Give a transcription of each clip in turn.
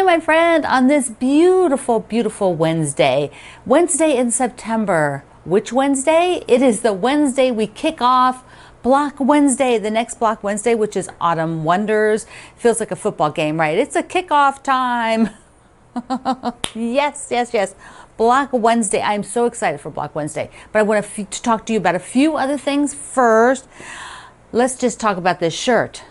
my friend, on this beautiful, beautiful Wednesday in September. Which Wednesday? It is the Wednesday we kick off Block Wednesday, the next Block Wednesday, which is Autumn Wonders. Feels like a football game, right? It's a kickoff time. Yes, yes, yes. Block Wednesday. I'm so excited for Block Wednesday. But I want to talk to you about a few other things first. Let's just talk about this shirt.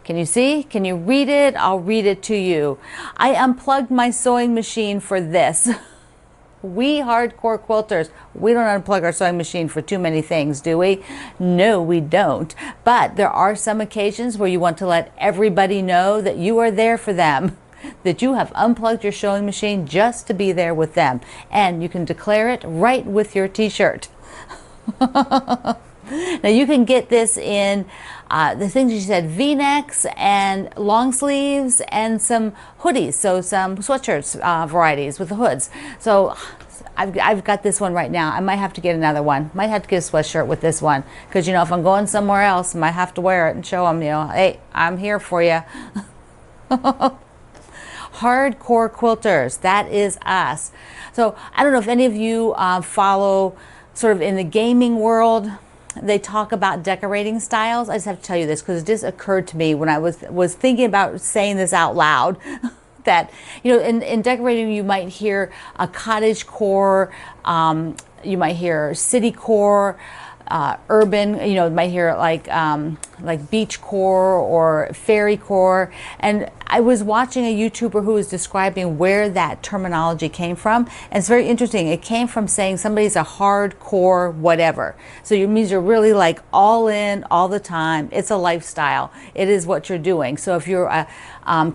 Can you see? Can you read it? I'll read it to you. I unplugged my sewing machine for this. We hardcore quilters, we don't unplug our sewing machine for too many things, do we? No, we don't. But there are some occasions where you want to let everybody know that you are there for them, that you have unplugged your sewing machine just to be there with them. And you can declare it right with your t-shirt. Now you can get this in the things you said, V-necks and long sleeves and some hoodies, so some sweatshirts varieties with the hoods. So I've got this one right now. I might have to get another one. Might have to get a sweatshirt with this one because, you know, if I'm going somewhere else, I might have to wear it and show them, you know, hey, I'm here for you. Hardcore quilters, that is us. So I don't know if any of you follow sort of in the gaming world. They talk about decorating styles. I just have to tell you this because it just occurred to me when I was thinking about saying this out loud that, you know, in decorating you might hear a cottage core, you might hear city core, urban, you know, you might hear like beach core or fairy core. And I was watching a YouTuber who was describing where that terminology came from. And it's very interesting. It came from saying somebody's a hardcore whatever. So it means you're really like all in all the time. It's a lifestyle. It is what you're doing. So if you're a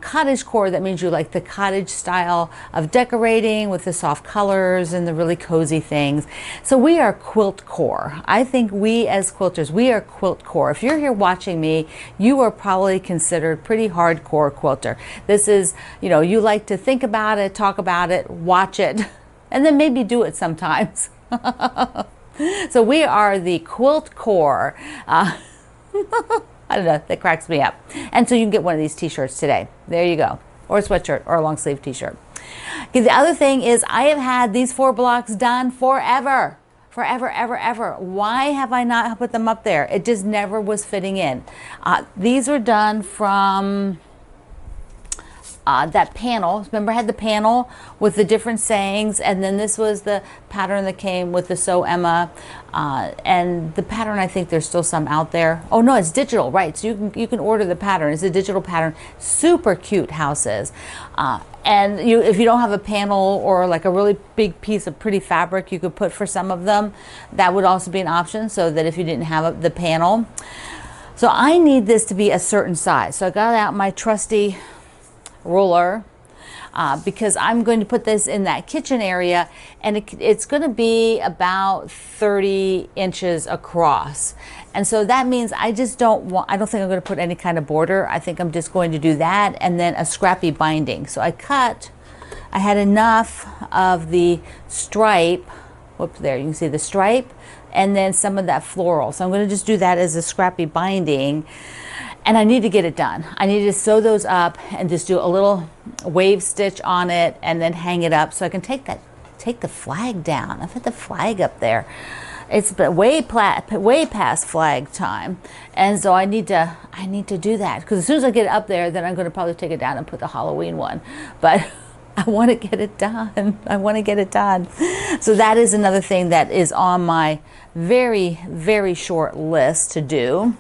cottage core, that means you like the cottage style of decorating with the soft colors and the really cozy things. So we are quilt core. I think we as quilters, we are quilt core. If you're here watching me, you are probably considered pretty hardcore quilter. This is, you know, you like to think about it, talk about it, watch it, and then maybe do it sometimes. So we are the quilt core. I don't know, that cracks me up. And so you can get one of these t-shirts today. There you go. Or a sweatshirt or a long sleeve t-shirt. Okay, the other thing is I have had these 4 blocks done forever. Forever, ever, ever. Why have I not put them up there? It just never was fitting in. These were done from that panel. Remember I had the panel with the different sayings, and then this was the pattern that came with the Sew Emma, and the pattern, I think there's still some out there. Oh no, it's digital, right? So you can order the pattern. It's a digital pattern. Super cute houses. And if you don't have a panel or like a really big piece of pretty fabric you could put for some of them, that would also be an option, so that if you didn't have the panel. So I need this to be a certain size. So I got out my trusty ruler because I'm going to put this in that kitchen area, and it's going to be about 30 inches across. And so that means I don't think I'm going to put any kind of border. I think I'm just going to do that and then a scrappy binding. So I had enough of the stripe. Whoops, there you can see the stripe and then some of that floral. So I'm going to just do that as a scrappy binding. And I need to get it done. I need to sew those up and just do a little wave stitch on it and then hang it up so I can take the flag down. I've had the flag up there. It's way past flag time, and so I need to do that, because as soon as I get it up there, then I'm going to probably take it down and put the Halloween one. But I want to get it done. I want to get it done. So that is another thing that is on my very, very short list to do.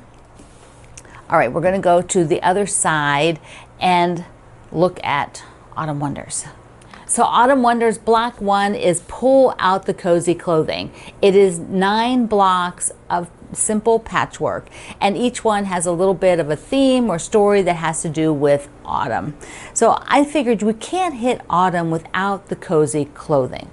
All right, we're going to go to the other side and look at Autumn Wonders. So Autumn Wonders Block 1 is pull out the cozy clothing. It is 9 blocks of simple patchwork, and each one has a little bit of a theme or story that has to do with autumn. So I figured we can't hit autumn without the cozy clothing.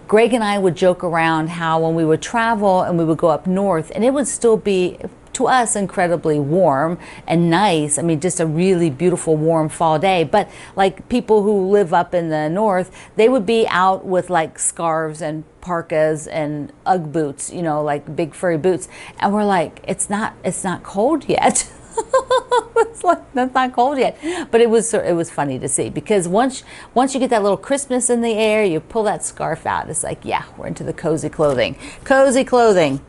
Greg and I would joke around how when we would travel and we would go up north, and it would still be, to us, incredibly warm and nice. I mean, just a really beautiful warm fall day. But like people who live up in the north, they would be out with like scarves and parkas and Ugg boots, you know, like big furry boots. And we're like, it's not cold yet. It's like, that's not cold yet. But it was funny to see, because once you get that little crispness in the air, you pull that scarf out. It's like, yeah, we're into the cozy clothing. Cozy clothing.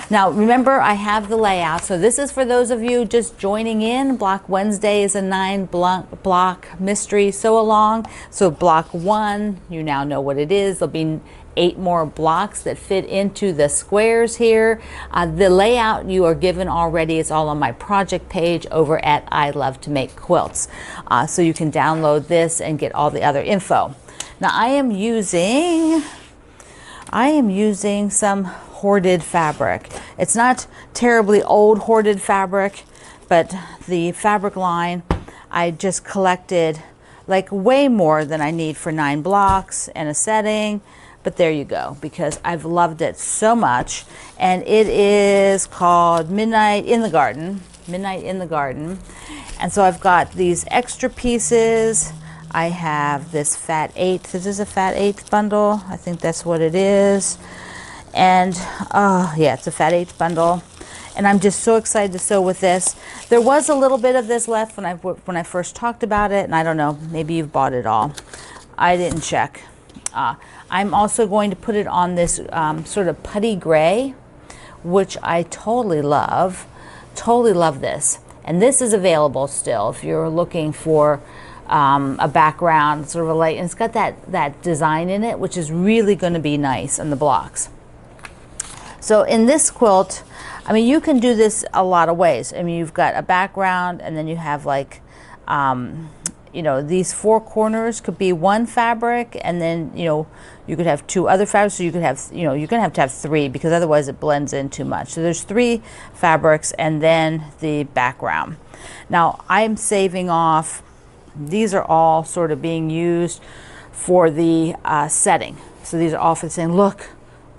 Now, remember, I have the layout. So this is for those of you just joining in. Block Wednesday is a 9-block mystery sew along. So block 1, you now know what it is. There'll be 8 more blocks that fit into the squares here. The layout you are given already. It's all on my project page over at I Love to Make Quilts. So you can download this and get all the other info. Now I am using some hoarded fabric. It's not terribly old hoarded fabric, but the fabric line, I just collected like way more than I need for 9 blocks and a setting. But there you go, because I've loved it so much. And it is called Midnight in the Garden. Midnight in the Garden. And so I've got these extra pieces. I have this fat 8. This is a fat 8 bundle. I think that's what it is. And yeah, it's a fat 8 bundle. And I'm just so excited to sew with this. There was a little bit of this left when I first talked about it. And I don't know, maybe you've bought it all. I didn't check. I'm also going to put it on this sort of putty gray, which I totally love. Totally love this. And this is available still if you're looking for a background, sort of a light. And it's got that design in it, which is really going to be nice on the blocks. So in this quilt, I mean, you can do this a lot of ways. I mean, you've got a background, and then you have like you know, these 4 corners could be one fabric, and then, you know, you could have 2 other fabrics. So you could have, you know, you're gonna have to have 3, because otherwise it blends in too much. So there's 3 fabrics and then the background. Now I'm saving off, these are all sort of being used for the setting. So these are all for saying, look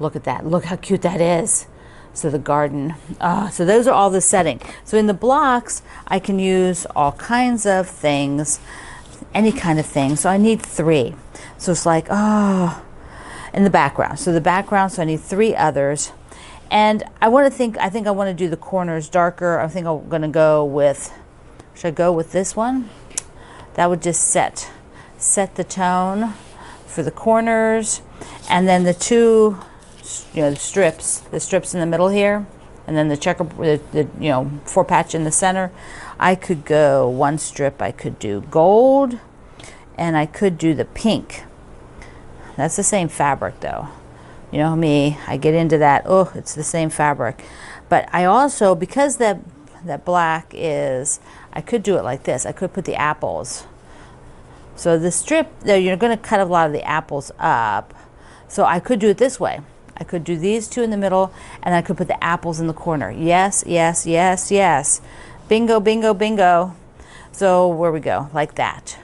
at that, look how cute that is. So the garden, so those are all the setting. So in the blocks, I can use all kinds of things, any kind of thing. So I need 3. So it's like, in the background. So the background, so I need 3 others. And I think I want to do the corners darker. I think I'm gonna go with, should I go with this one? That would just set the tone for the corners. And then the 2, you know, the strips in the middle here, and then the checker, the you know, 4 patch in the center. I could go 1 strip. I could do gold, and I could do the pink. That's the same fabric though. You know me, I get into that. Oh, it's the same fabric. But I also, because that black is, I could do it like this. I could put the apples. So the strip there, you're going to cut a lot of the apples up. So I could do it this way. I could do these 2 in the middle, and I could put the apples in the corner. Yes, yes, yes, yes. Bingo, bingo, bingo. So where we go, like that.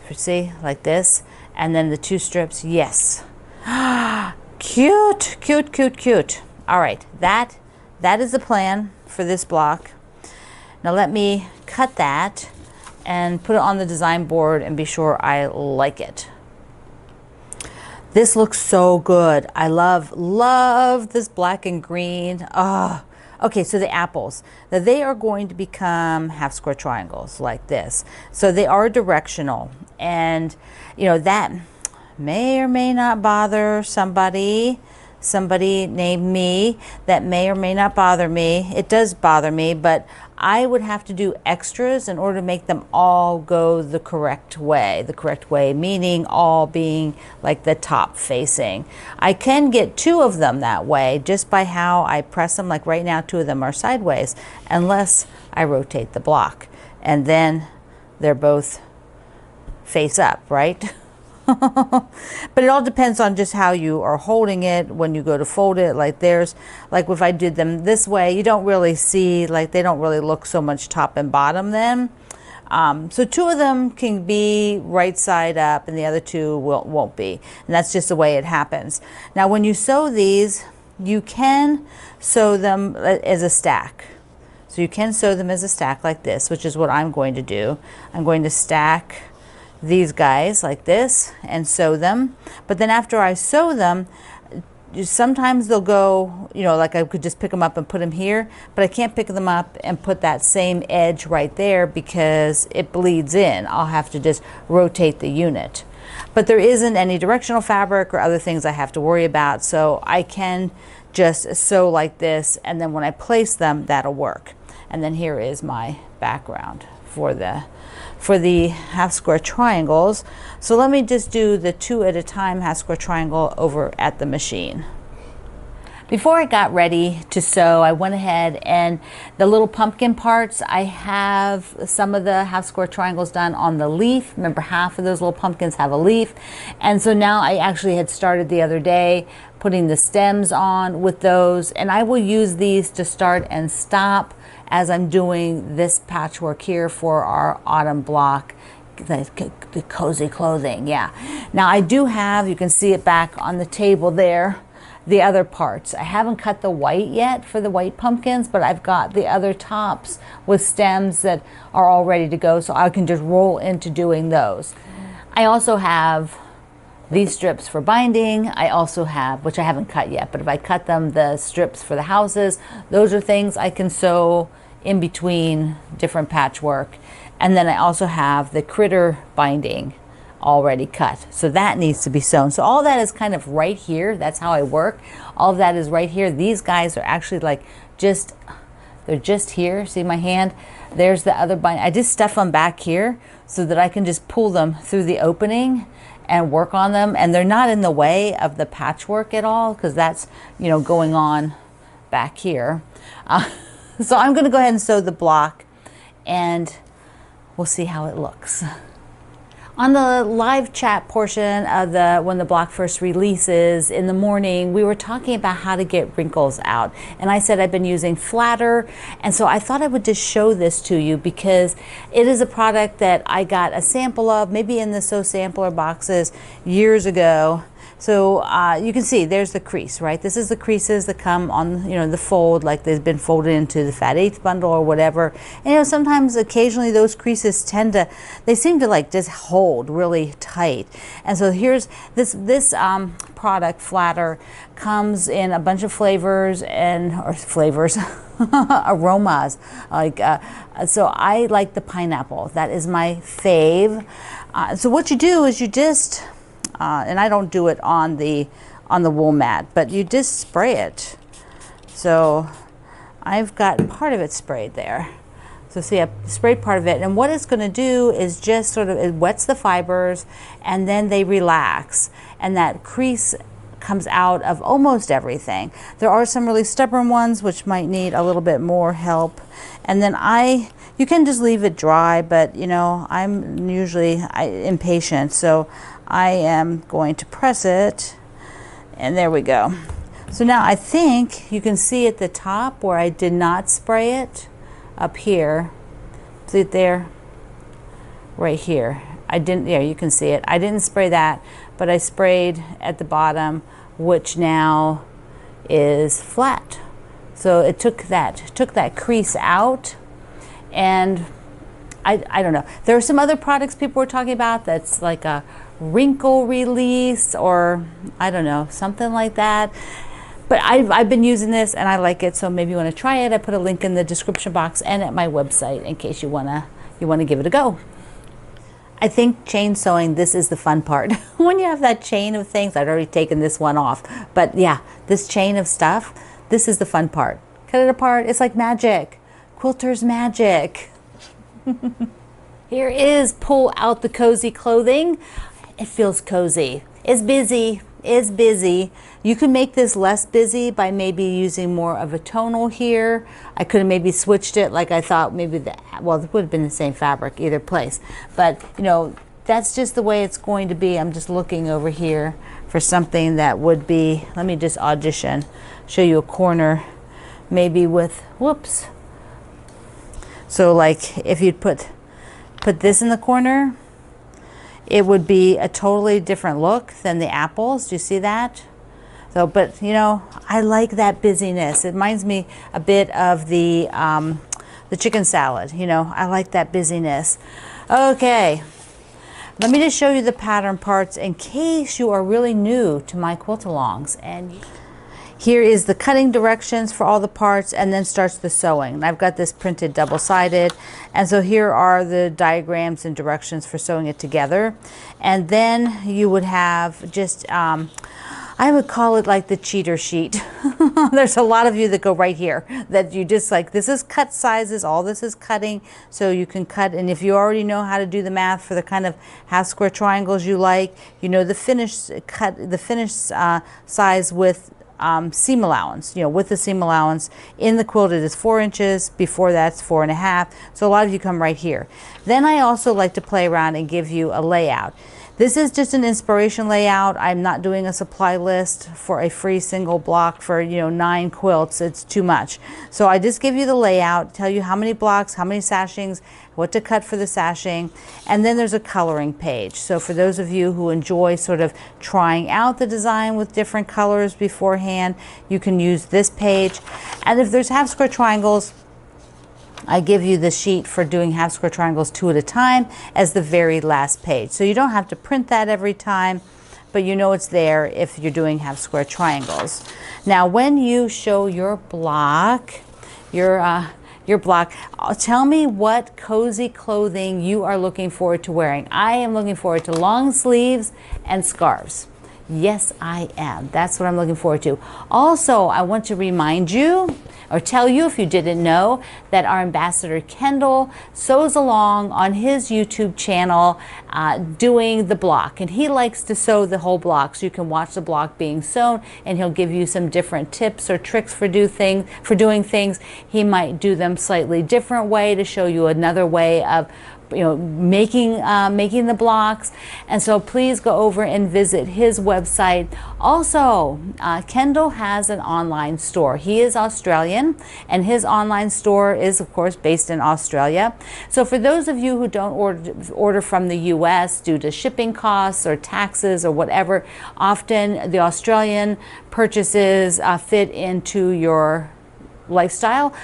You see, like this. And then the 2 strips, yes. Cute, cute, cute, cute. All right, that is the plan for this block. Now let me cut that and put it on the design board and be sure I like it. This looks so good. I love this black and green. Okay, so the apples. Now they are going to become half square triangles like this. So they are directional. And, you know, that may or may not bother somebody named me. That may or may not bother me. It does bother me, but I would have to do extras in order to make them all go the correct way. The correct way meaning all being like the top facing. I can get 2 of them that way just by how I press them. Like right now, 2 of them are sideways, unless I rotate the block. And then they're both face up, right? But it all depends on just how you are holding it when you go to fold it. Like there's, like if I did them this way, you don't really see, like they don't really look so much top and bottom then. So 2 of them can be right side up and the other 2 won't be. And that's just the way it happens. Now when you sew these, you can sew them as a stack. So you can sew them as a stack like this, which is what I'm going to do. I'm going to stack these guys like this and sew them. But then after I sew them, sometimes they'll go, you know, like I could just pick them up and put them here, but I can't pick them up and put that same edge right there because it bleeds in. I'll have to just rotate the unit. But there isn't any directional fabric or other things I have to worry about, so I can just sew like this, and then when I place them, that'll work. And then here is my background for the half square triangles. So let me just do the 2 at a time half square triangle over at the machine. Before I got ready to sew, I went ahead and the little pumpkin parts, I have some of the half square triangles done on the leaf. Remember, half of those little pumpkins have a leaf. And so now I actually had started the other day putting the stems on with those, and I will use these to start and stop as I'm doing this patchwork here for our autumn block, the cozy clothing. Yeah. Now I do have, you can see it back on the table there, the other parts. I haven't cut the white yet for the white pumpkins, but I've got the other tops with stems that are all ready to go, so I can just roll into doing those. I also have these strips for binding. I also have, which I haven't cut yet, but if I cut them, the strips for the houses, those are things I can sew in between different patchwork. And then I also have the critter binding already cut, so that needs to be sewn. So all that is kind of right here. That's how I work. All of that is right here. These guys are actually like they're just here. See my hand? There's the other bind. I just stuff them back here so that I can just pull them through the opening and work on them, and they're not in the way of the patchwork at all, because that's, you know, going on back here. So I'm going to go ahead and sew the block, and we'll see how it looks. On the live chat portion of when the block first releases in the morning, we were talking about how to get wrinkles out. And I said I've been using Flatter. And so I thought I would just show this to you because it is a product that I got a sample of, maybe in the Sew Sampler boxes years ago. So you can see there's the crease, right? This is the creases that come on, you know, the fold, like they've been folded into the Fat Eighth bundle or whatever. And, you know, sometimes occasionally those creases they seem to like just hold really tight. And so here's this product, Flatter, comes in a bunch of flavors aromas. Like so I like the pineapple. That is my fave. So what you do is you just and I don't do it on the wool mat, but you just spray it. So I've got part of it sprayed there. So see, I sprayed part of it, and what it's going to do is just sort of, it wets the fibers and then they relax, and that crease comes out of almost everything. There are some really stubborn ones which might need a little bit more help, and then you can just leave it dry, but you know, I'm usually impatient, so I am going to press it, and there we go. So now I think you can see at the top where I did not spray it, up here, see it there, right here. I didn't, yeah, you can see it. I didn't spray that, but I sprayed at the bottom, which now is flat. So it took that crease out, and I don't know. There are some other products people were talking about that's like a wrinkle release, or I don't know, something like that. But I've been using this and I like it, so maybe you want to try it. I put a link in the description box and at my website in case you wanna give it a go. I think chain sewing, this is the fun part. When you have that chain of things, I'd already taken this one off, but yeah, this chain of stuff, this is the fun part. Cut it apart, it's like magic. Quilter's magic. Here is pull out the cozy clothing. It feels cozy. It's busy. It's busy. You can make this less busy by maybe using more of a tonal here. I could have maybe switched it, like I thought maybe well, it would have been the same fabric either place. But you know, that's just the way it's going to be. I'm just looking over here for something that would be, let me just audition, show you a corner maybe with, whoops. So like if you'd put this in the corner, it would be a totally different look than the apples. Do you see that? So, but you know, I like that busyness. It reminds me a bit of the chicken salad. You know, I like that busyness. Okay, let me just show you the pattern parts in case you are really new to my quilt alongs. And Here is the cutting directions for all the parts, and then starts the sewing. And I've got this printed double-sided, and so here are the diagrams and directions for sewing it together. And then you would have just, I would call it like the cheater sheet. There's a lot of you that go right here, that you just like, this is cut sizes, all this is cutting, so you can cut. And if you already know how to do the math for the kind of half square triangles you like, you know the finished cut, the finished size with seam allowance, you know, with the seam allowance. In the quilt it is 4 inches, before that's 4.5. So a lot of you come right here. Then I also like to play around and give you a layout. This is just an inspiration layout. I'm not doing a supply list for a free single block for, you know, 9 quilts. It's too much. So I just give you the layout, tell you how many blocks, how many sashings, what to cut for the sashing, and then there's a coloring page. So for those of you who enjoy sort of trying out the design with different colors beforehand, you can use this page. And if there's half square triangles, I give you the sheet for doing half square triangles 2 at a time as the very last page. So you don't have to print that every time, but you know it's there if you're doing half square triangles. Now when you show your block, tell me what cozy clothing you are looking forward to wearing. I am looking forward to long sleeves and scarves. Yes, I am. That's what I'm looking forward to. Also, I want to remind you, or tell you if you didn't know, that our ambassador Kendall sews along on his YouTube channel doing the block, and he likes to sew the whole block, so you can watch the block being sewn, and he'll give you some different tips or tricks for doing things. He might do them slightly different way to show you another way of, you know, making the blocks. And so please go over and visit his website. Also, Kendall has an online store. He is Australian, and his online store is of course based in Australia. So for those of you who don't order from the US due to shipping costs or taxes or whatever, often the Australian purchases fit into your lifestyle.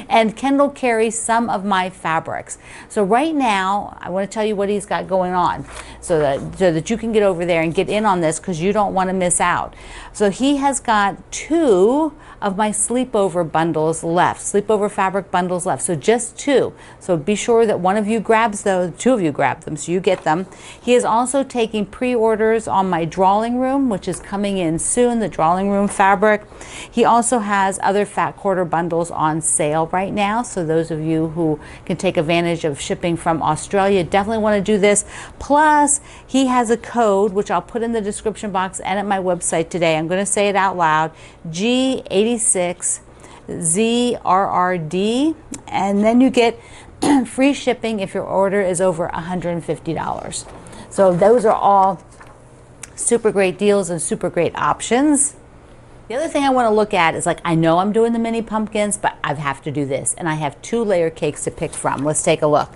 And Kendall carries some of my fabrics. So right now, I want to tell you what he's got going on so that you can get over there and get in on this, because you don't want to miss out. So he has got 2 of my sleepover bundles left, sleepover fabric bundles left. So just 2. So be sure that one of you grabs those, 2 of you grab them, so you get them. He is also taking pre-orders on my drawing room, which is coming in soon, the drawing room fabric. He also has other fat quarter bundles on sale right now, so those of you who can take advantage of shipping from Australia definitely want to do this. Plus, he has a code which I'll put in the description box and at my website today. I'm going to say it out loud: G86ZRRD, and then you get free shipping if your order is over $150. So those are all super great deals and super great options. The other thing I want to look at is, like, I know I'm doing the mini pumpkins, but I have to do this. And I have 2 layer cakes to pick from. Let's take a look.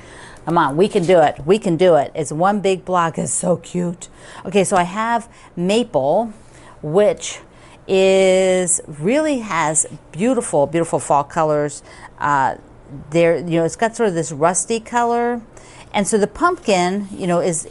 Come on, we can do it. We can do it. It's one big block. It's so cute. Okay, so I have maple, which really has beautiful, beautiful fall colors. There, you know, it's got sort of this rusty color. And so the pumpkin, you know, is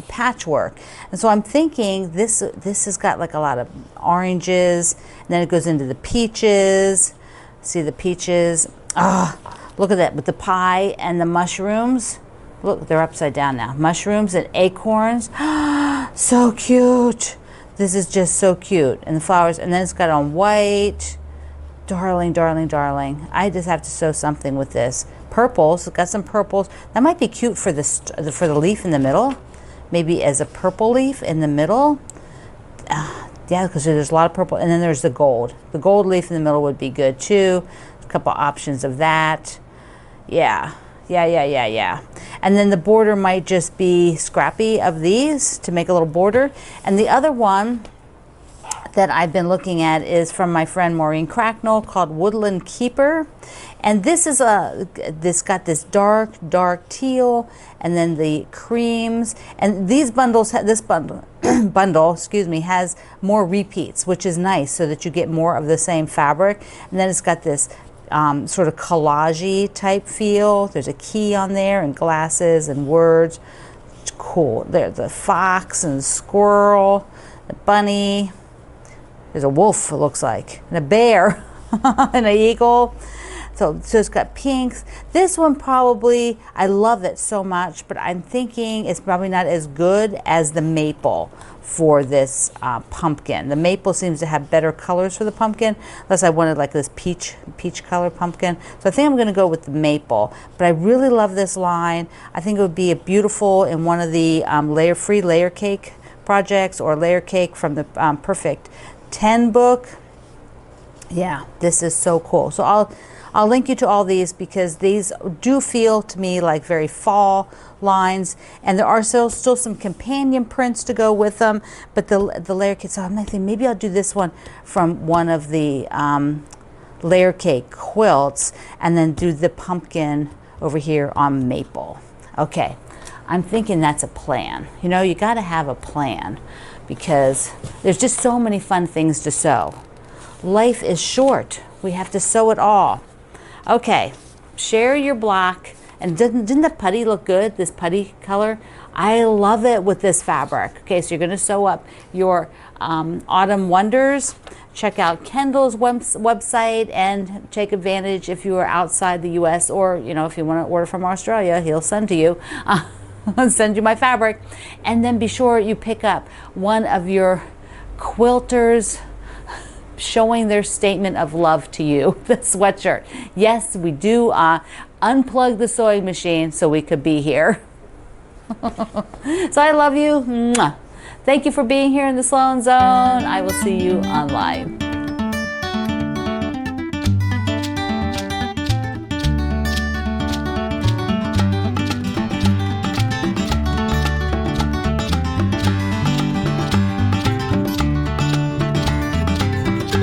patchwork, and so I'm thinking this has got like a lot of oranges, and then it goes into the peaches. See the peaches? Look at that, with the pie and the mushrooms. Look, they're upside down now. Mushrooms and acorns. So cute. This is just so cute. And the flowers, and then it's got on white. Darling, darling, darling. I just have to sew something with this. Purples, it's got some purples. That might be cute for the leaf in the middle. Maybe as a purple leaf in the middle. Yeah, because there's a lot of purple. And then there's the gold. The gold leaf in the middle would be good too. A couple options of that. Yeah. And then the border might just be scrappy of these to make a little border. And the other one that I've been looking at is from my friend Maureen Cracknell, called Woodland Keeper. And this is got this dark teal, and then the creams. And these bundles, this bundle, excuse me, has more repeats, which is nice, so that you get more of the same fabric. And then it's got this sort of collage-y type feel. There's a key on there, and glasses and words. It's cool. There's the fox and the squirrel, the bunny. There's a wolf, it looks like, and a bear, and an eagle. So it's got pinks. This one probably, I love it so much, but I'm thinking it's probably not as good as the maple for this pumpkin. The maple seems to have better colors for the pumpkin, unless I wanted like this peach color pumpkin. So I think I'm gonna go with the maple, but I really love this line. I think it would be a beautiful in one of the free layer cake projects, or layer cake from the Perfect 10 book. Yeah, this is so cool. So I'll link you to all these, because these do feel to me like very fall lines, and there are still some companion prints to go with them, but the layer cake, so I'm thinking maybe I'll do this one from one of the layer cake quilts, and then do the pumpkin over here on maple. Okay, I'm thinking that's a plan. You know, you got to have a plan, because there's just so many fun things to sew. Life is short. We have to sew it all. Okay, share your block. And didn't the putty look good, this putty color? I love it with this fabric. Okay, so you're gonna sew up your Autumn Wonders. Check out Kendall's website and take advantage if you are outside the US, or you know, if you wanna order from Australia, he'll send to you. Send you my fabric. And then be sure you pick up one of your quilters showing their statement of love to you, the sweatshirt. Yes, we do unplug the sewing machine so we could be here. So I love you. Mwah. Thank you for being here in the Sloan Zone. I will see you online.